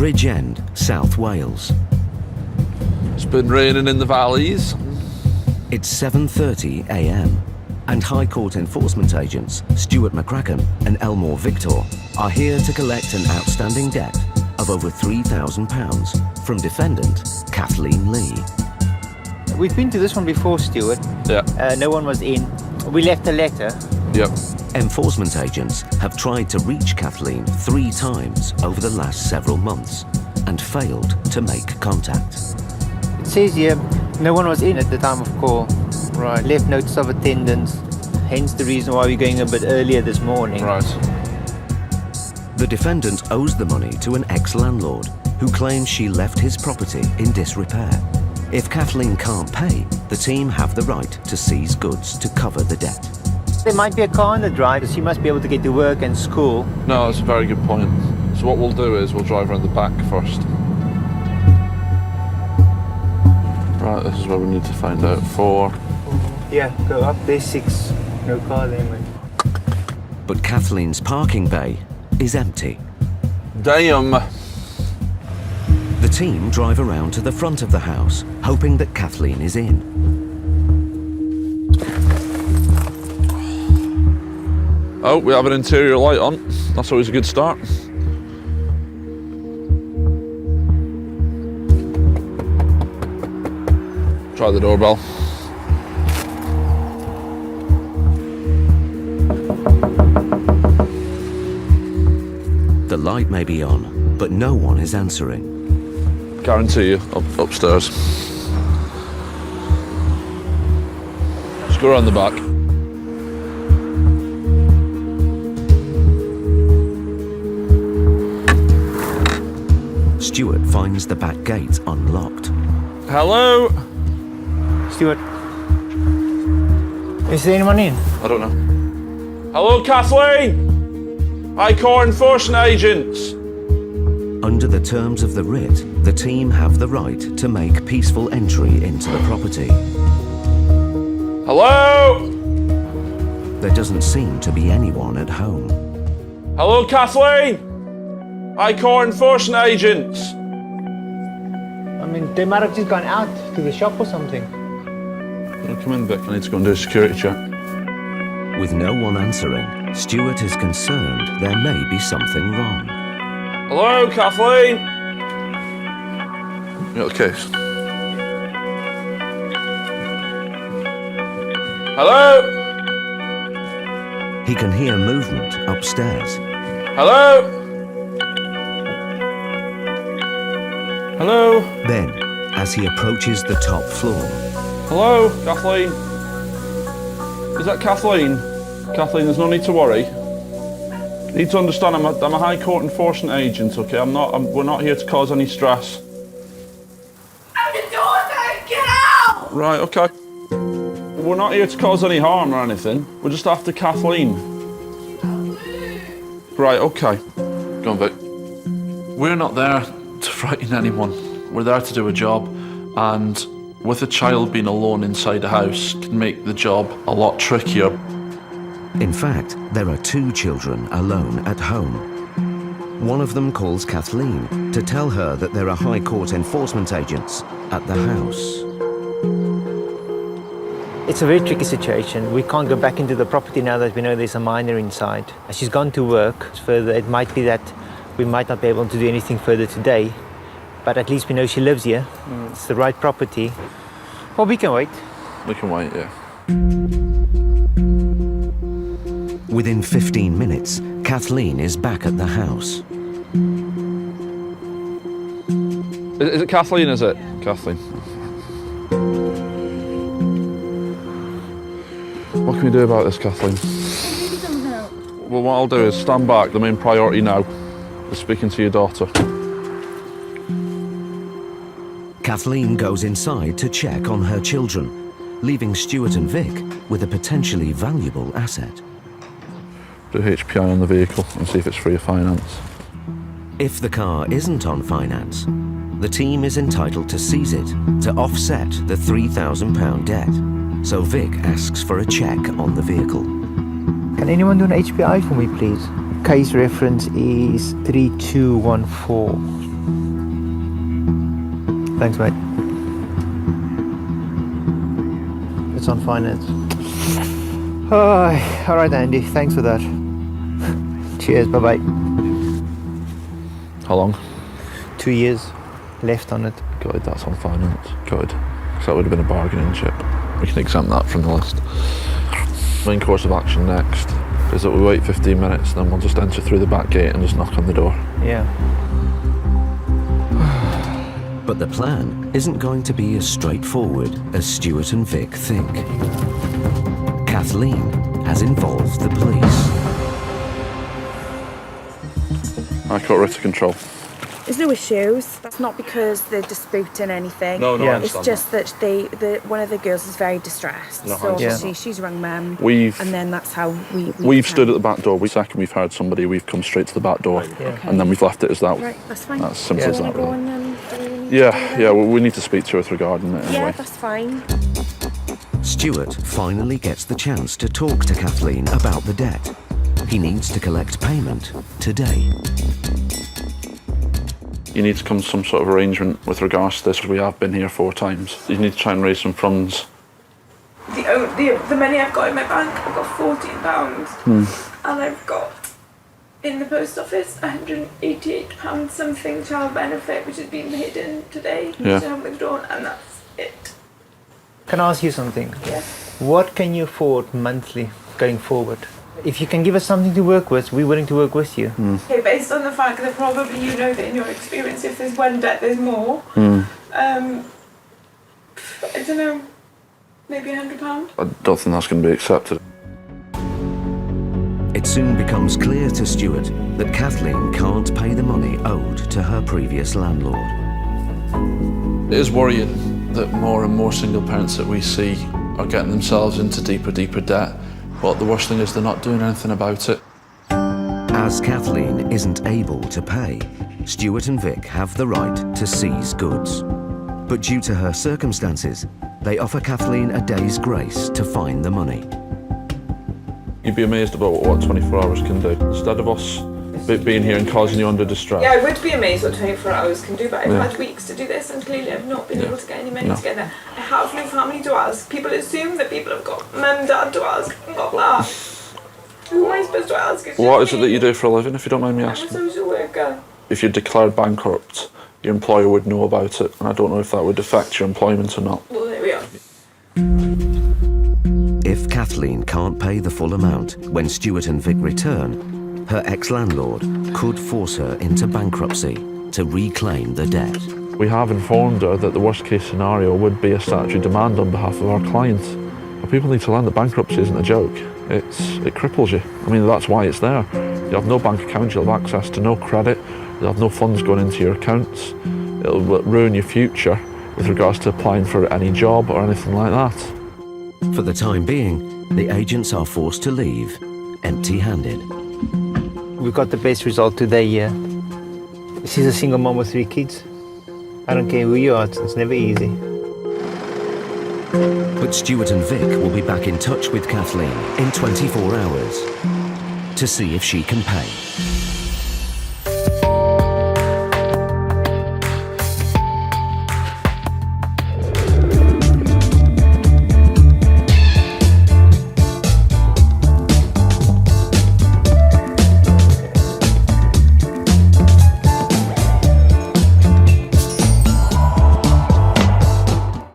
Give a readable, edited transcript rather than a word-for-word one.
Bridgend, South Wales. It's been raining in the valleys. It's 7:30 a.m. and High Court enforcement agents Stuart McCracken and Elmore Victor are here to collect an outstanding debt of over £3,000 from defendant Kathleen Lee. We've been to this one before, Stuart. Yeah. No one was in. We left a letter. Yep. Enforcement agents have tried to reach Kathleen 3 times over the last several months and failed to make contact. It says here, no one was in at the time of call. Right. Left notice of attendance, hence the reason why we're going a bit earlier this morning. Right. The defendant owes the money to an ex-landlord who claims she left his property in disrepair. If Kathleen can't pay, the team have the right to seize goods to cover the debt. There might be a car on the drive, she must be able to get to work and school. No, that's a very good point. So what we'll do is we'll drive around the back first. Right, this is where we need to find out 4. Yeah, go up, there's 6. No car there, mate. But Kathleen's parking bay is empty. Damn. The team drive around to the front of the house, hoping that Kathleen is in. Oh, we have an interior light on. That's always a good start. Try the doorbell. The light may be on, but no one is answering. Guarantee you, upstairs. Just go around the back. Stuart finds the back gate unlocked. Hello? Stuart, is there anyone in? I don't know. Hello, Kathleen? High Court enforcement agents. Under the terms of the writ, the team have the right to make peaceful entry into the property. Hello? There doesn't seem to be anyone at home. Hello, Kathleen? High Court enforcement agents. I mean, they might have just gone out to the shop or something. Come in, Vic. I need to go and do a security check. With no one answering, Stuart is concerned there may be something wrong. Hello, Kathleen? You got the case? Hello? He can hear movement upstairs. Hello? Hello? Then, as he approaches the top floor, Hello, Kathleen? Is that Kathleen? Kathleen, there's no need to worry. You need to understand, I'm a High Court enforcement agent, okay? We're not here to cause any stress. I'm the daughter! Get out! Right, okay. We're not here to cause any harm or anything. We're just after Kathleen. Right, okay. Go on, Vic. We're not there to frighten anyone. We're there to do a job, and with a child being alone inside a house can make the job a lot trickier. in fact, there are 2 children alone at home. One of them calls Kathleen to tell her that there are High Court enforcement agents at the house. It's a very tricky situation. We can't go back into the property now that we know there's a minor inside. She's gone to work further. It might be that we might not be able to do anything further today, but at least we know she lives here. It's the right property. Well, we can wait. We can wait, yeah. Within 15 minutes, Kathleen is back at the house. Is it Kathleen, is it? Kathleen. What can we do about this, Kathleen? Well, what I'll do is stand back. The main priority now is speaking to your daughter. Kathleen goes inside to check on her children, leaving Stuart and Vic with a potentially valuable asset. Do HPI on the vehicle and see if it's free of finance. If the car isn't on finance, the team is entitled to seize it to offset the £3,000 debt. So Vic asks for a check on the vehicle. Can anyone do an HPI for me, please? Case reference is 3214. Thanks, mate. It's on finance. Oh, all right, Andy. Thanks for that. Cheers. Bye-bye. How long? 2 years left on it. Good, that's on finance. Good. Because that would have been a bargaining chip. We can exempt that from the list. Main course of action next is that we wait 15 minutes and then we'll just enter through the back gate and just knock on the door. Yeah. But the plan isn't going to be as straightforward as Stuart and Vic think. Kathleen has involved the police. I got writ of control. There's no issues. That's not because they're disputing anything. No, Yeah. I It's understand just that one of the girls is very distressed. No, I so understand obviously she's rung mum. We've- and then that's how We've stood at the back door. Second we've heard somebody, we've come straight to the back door. Okay. And then we've left it as that. Right, that's fine. That's simple Yeah. as Do you that, want to go really. and do what we need to Yeah, do yeah, then? we need to speak to her regarding it Yeah, anyway. that's fine. Stuart finally gets the chance to talk to Kathleen about the debt. He needs to collect payment today. You need to come to some sort of arrangement with regards to this. We have been here 4 times. You need to try and raise some funds. The money I've got in my bank, I've got £14, and I've got in the post office £188 something child benefit, which has been paid in today, which Yeah. I haven't withdrawn, and that's it. Can I ask you something? Yeah. What can you afford monthly going forward? If you can give us something to work with, we're willing to work with you. Okay, based on the fact that probably you know that in your experience, if there's one debt, there's more. I don't know, maybe £100. I don't think that's going to be accepted. It soon becomes clear to Stuart that Kathleen can't pay the money owed to her previous landlord. It is worrying that more and more single parents that we see are getting themselves into deeper debt. But the worst thing is they're not doing anything about it. As Kathleen isn't able to pay, Stuart and Vic have the right to seize goods. But due to her circumstances, they offer Kathleen a day's grace to find the money. You'd be amazed about what 24 hours can do. Instead of us being here and causing you under distress. Yeah, I would be amazed what 24 hours can do, but I've Yeah. had weeks to do this and clearly I've not been Yeah. able to get any money No. together. I have no family to ask. People assume that people have got mum, dad to ask. I've got that. Who am I supposed to ask? It's What just is it that me. you do for a living, if you don't mind me I'm a asking? social worker. If you're declared bankrupt, your employer would know about it, and I don't know if that would affect your employment or not. Well, there we are. If Kathleen can't pay the full amount when Stuart and Vic return, her ex-landlord could force her into bankruptcy to reclaim the debt. We have informed her that the worst case scenario would be a statutory demand on behalf of our client. But people need to learn that bankruptcy isn't a joke. It cripples you. I mean, that's why it's there. You have no bank account, you'll have access to no credit, you'll have no funds going into your accounts. It'll ruin your future with regards to applying for any job or anything like that. For the time being, the agents are forced to leave empty-handed. We've got the best result today, yeah. She's a single mom with 3 kids. I don't care who you are, it's never easy. But Stuart and Vic will be back in touch with Kathleen in 24 hours to see if she can pay.